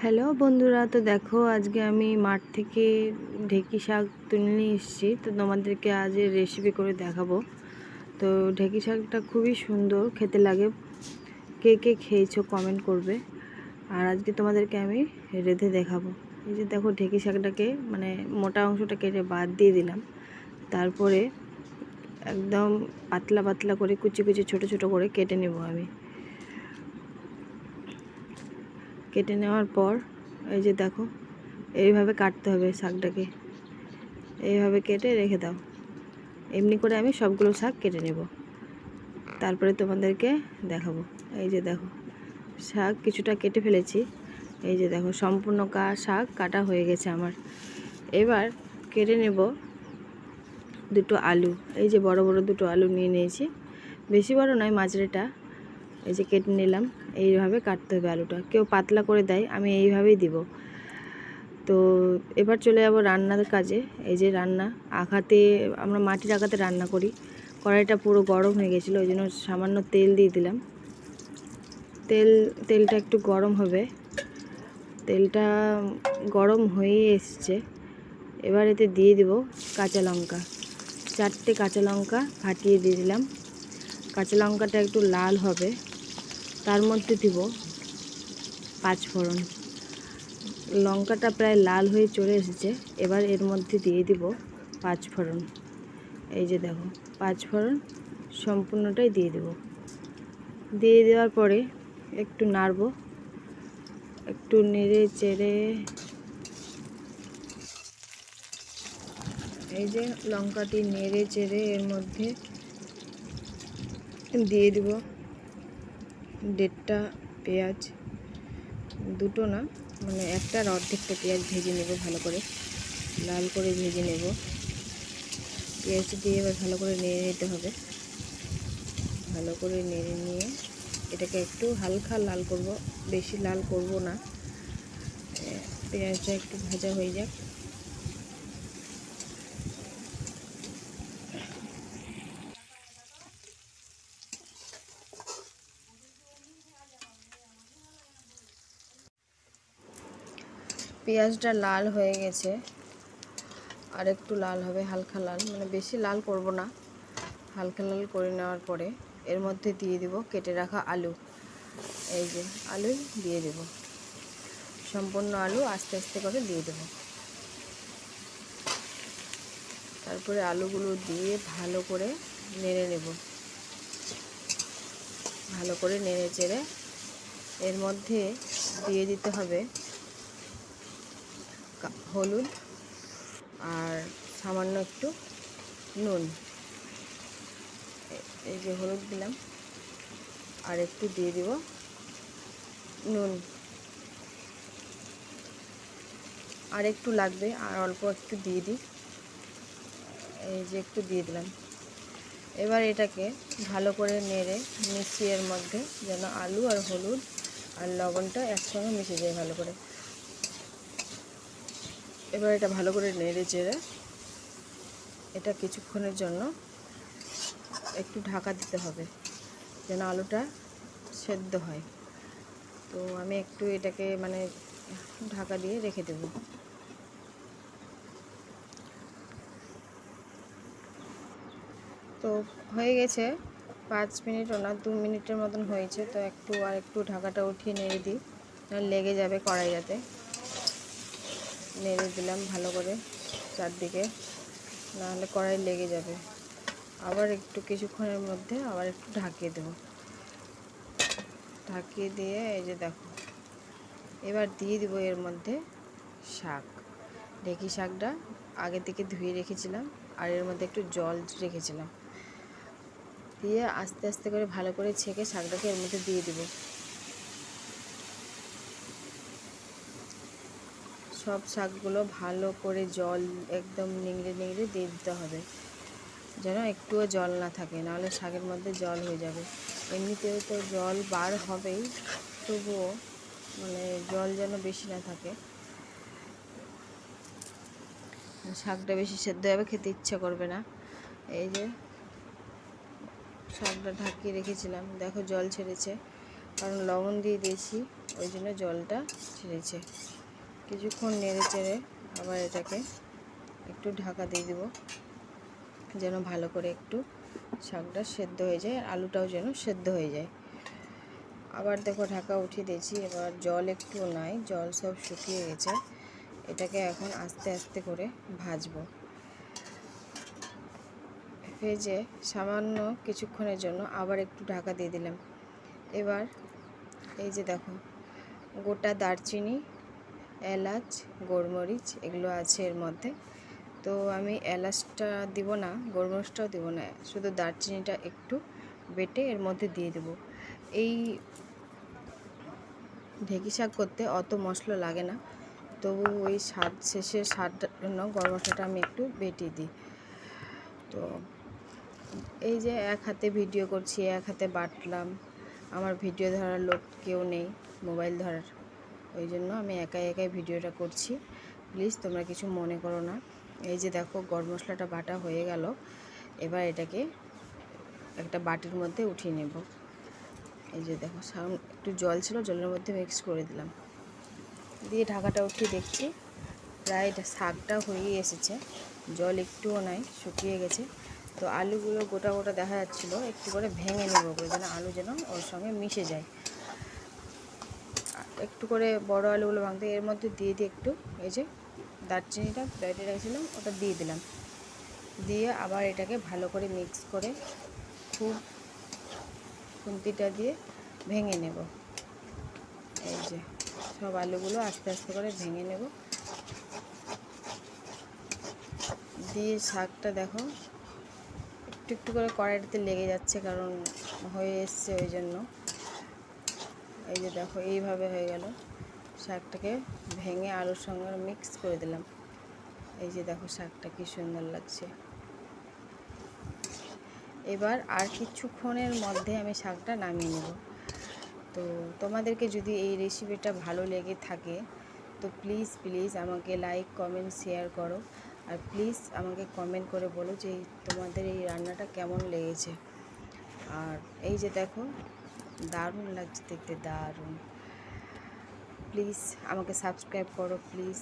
Hello বন্ধুরা, তো দেখো আজকে আমি মাঠ থেকে ঢেঁকি শাক তুলে নিয়ে এসেছি। তো তোমাদেরকে আজ রেসিপি করে দেখাবো। তো ঢেঁকি শাকটা খুবই সুন্দর খেতে লাগে, কে কে খেয়েছো কমেন্ট করবে। আর আজকে তোমাদেরকে আমি রেঁধে দেখাবো। এই যে দেখো, ঢেঁকি শাকটাকে মানে মোটা অংশটা কেটে বাদ দিয়ে দিলাম। তারপরে একদম পাতলা পাতলা করে কুচি কুচি ছোট ছোট করে কেটে নেব আমি। কেটে নেওয়ার পর এই যে দেখো, এইভাবে কাটতে হবে শাকটাকে, এইভাবে কেটে রেখে দাও। এমনি করে আমি সবগুলো শাক কেটে নেব, তারপরে তোমাদেরকে দেখাবো। এই যে দেখো, শাক কিছুটা কেটে ফেলেছি। এই যে দেখো, সম্পূর্ণ শাক কাটা হয়ে গেছে আমার। এবার কেটে নেব দুটো আলু। এই যে বড় বড় দুটো আলু নিয়ে নিয়েছি, বেশি বড় নয়, মাঝারিটা। এই যে কেটে নিলাম। এইভাবে কাটতে হবে আলুটা, কেউ পাতলা করে দেয়, আমি এইভাবেই দিব। তো এবার চলে যাব রান্নার কাজে। এই যে রান্না আগাতে, আমরা মাটির আগাতে রান্না করি। কড়াইটা পুরো গরম হয়ে গেছিলো, ওই জন্য সামান্য তেল দিয়ে দিলাম। তেলটা একটু গরম হবে। তেলটা গরম হয়ে এসছে। এবার এতে দিয়ে দিব কাঁচা লঙ্কা। 4টে কাঁচা লঙ্কা ফাটিয়ে দিয়ে দিলাম। কাঁচা লঙ্কাটা একটু লাল হবে, তার মধ্যে দিব 5 ফোড়ন। লঙ্কাটা প্রায় লাল হয়ে চলে এসেছে। এবার এর মধ্যে দিয়ে দিব 5 ফোড়ন। এই যে দেখো, 5 ফোড়ন সম্পূর্ণটাই দিয়ে দেব। দিয়ে দেওয়ার পরে একটু নাড়ব, একটু নেড়ে চেড়ে। এই যে লঙ্কাটি নেড়ে চেড়ে এর মধ্যে দিয়ে দিব 1.5টা পেঁয়াজ। দুটো না, মানে একটার অর্ধেকটা পেঁয়াজ ভেজে নেব, ভালো করে লাল করে ভেজে নেব। পেঁয়াজটি দিয়ে এবার ভালো করে নেড়ে নিতে হবে। ভালো করে নেড়ে নিয়ে এটাকে একটু হালকা লাল করব, বেশি লাল করব না। পেঁয়াজটা একটু ভাজা হয়ে যাক। পেঁয়াজটা লাল হয়ে গেছে, আর একটু লাল হবে, হালকা লাল, মানে বেশি লাল করব না। হালকা লাল করে নেওয়ার পরে এর মধ্যে দিয়ে দেব কেটে রাখা আলু। এই যে আলু দিয়ে দেব, সম্পূর্ণ আলু আস্তে আস্তে করে দিয়ে দেব। তারপরে আলুগুলো দিয়ে ভালো করে নেড়ে নেব। ভালো করে নেড়ে চেড়ে এর মধ্যে দিয়ে দিতে হবে হলুদ আর সামান্য একটু নুন। এই যে হলুদ দিলাম, আর একটু দিয়ে দিব নুন। আর একটু লাগবে, আর অল্প একটু দিয়ে দিই। এই যে একটু দিয়ে দিলাম। এবার এটাকে ভালো করে নেড়ে মিশিয়ে এর মধ্যে যেন আলু আর হলুদ আর লবণটা একসঙ্গে মিশে যায় ভালো করে। এবার এটা ভালো করে নেড়ে চেড়ে এটা কিছুক্ষণের জন্য একটু ঢাকা দিতে হবে, যেন আলুটা সেদ্ধ হয়। তো আমি একটু এটাকে মানে ঢাকা দিয়ে রেখে দেব। তো হয়ে গেছে 5 মিনিটও না, 2 মিনিটের মতন হয়েছে। তো আর একটু ঢাকাটা উঠিয়ে নেড়ে দিই, লেগে যাবে কড়াইটাতে। নেড়ে দিলাম ভালো করে চারদিকে, নাহলে কড়াই লেগে যাবে। আবার একটু কিছুক্ষণের মধ্যে আবার একটু ঢাকিয়ে দেব। ঢাকিয়ে দিয়ে এই যে দেখো, এবার দিয়ে দিব এর মধ্যে শাক। ঢেঁকি শাকটা আগে থেকে ধুয়ে রেখেছিলাম, আর এর মধ্যে একটু জল রেখেছিলাম। দিয়ে আস্তে আস্তে করে ভালো করে ছেঁকে শাকটাকে এর মধ্যে দিয়ে দিব। সব শাকগুলো ভালো করে জল একদম নিংড়ে নিংড়ে দিয়ে দিতে হবে, যেন একটুও জল না থাকে, নাহলে শাকের মধ্যে জল হয়ে যাবে। এমনিতেও তো জল বার হবেই, তবুও মানে জল যেন বেশি না থাকে। শাকটা বেশি সেদ্ধ হবে, খেতে ইচ্ছা করবে না। এই যে শাকটা ঢাকিয়ে রেখেছিলাম, দেখো জল ছেড়েছে, কারণ লবণ দিয়ে দিয়েছি, ওই জন্য জলটা ছেড়েছে। কিছুক্ষণ নেড়ে চেড়ে আবার এটাকে একটু ঢাকা দিয়ে দেবো, যেন ভালো করে একটু শাকটা সেদ্ধ হয়ে যায়, আর আলুটাও যেন সেদ্ধ হয়ে যায়। আবার দেখো ঢাকা উঠিয়ে দিয়েছি। এবার জল একটু নাই, জল সব শুকিয়ে গেছে। এটাকে এখন আস্তে আস্তে করে ভাজবো। ভেজে সামান্য কিছুক্ষণের জন্য আবার একটু ঢাকা দিয়ে দিলাম। এবার এই যে দেখো গোটা দারচিনি, এলাচ, গোলমরিচ এগুলো আছে এর মধ্যে। তো আমি এলাচটা দিব না, গোলমরিচটাও দিব না, শুধু দারচিনিটা একটু বেটে এর মধ্যে দিয়ে দেব। এই ঢেঁকি শাক করতে অত মশলা লাগে না, তবু ওই স্বাদ শেষের স্বাদটার জন্য গরম মশলাটা আমি একটু বেটে দিই। তো এই যে এক হাতে ভিডিও করছি, এক হাতে বাটলাম, আমার ভিডিও ধরার লোক কেউ নেই মোবাইল ধরার, ওই জন্য আমি একাই একাই ভিডিওটা করছি। প্লিজ তোমরা কিছু মনে করো না। এই যে দেখো গরম মশলাটা বাটা হয়ে গেল। এবার এটাকে একটা বাটির মধ্যে উঠিয়ে নেব। এই যে দেখো একটু জল ছিল, জলের মধ্যে মিক্স করে দিলাম, দিয়ে ঢাকাটা উঠিয়ে দেখছি প্রায় শাকটা হয়ে এসেছে, জল একটুও নাই, শুকিয়ে গেছে। তো আলুগুলো গোটা গোটা দেখা যাচ্ছিলো, একটু করে ভেঙে নেব করে, যেন আলু যেন ওর সঙ্গে মিশে যায়। একটু করে বড় আলুগুলো ভাঙতে এর মধ্যে দিয়ে একটু এই যে দারচিনিটা বেটে রেখেছিলাম ওটা দিয়ে দিলাম, দিয়ে আবার এটাকে ভালো করে মিক্স করে খুব খুন্তিটা দিয়ে ভেঙে নেব। এই যে সব আলুগুলো আস্তে আস্তে করে ভেঙে নেব, দিয়ে শাকটা দেখো একটু একটু করে কড়াইটাতে লেগে যাচ্ছে, কারণ হয়ে এসছে ওই জন্য। এই যে দেখো এইভাবে হয়ে গেল, শাকটাকে ভেঙে আলুর সঙ্গে মিক্স করে দিলাম। এই যে দেখো শাকটা কি সুন্দর লাগছে। এবার আর কিছুক্ষণের মধ্যে আমি শাকটা নামিয়ে নেব। তো তোমাদেরকে যদি এই রেসিপিটা ভালো লেগে থাকে তো প্লিজ প্লিজ আমাকে লাইক, কমেন্ট, শেয়ার করো, আর প্লিজ আমাকে কমেন্ট করে বলো যে তোমাদের এই রান্নাটা কেমন লেগেছে। আর এই যে দেখো দারুণ লাগছে দেখতে, দারুণ। প্লিজ আমাকে সাবস্ক্রাইব করো প্লিজ।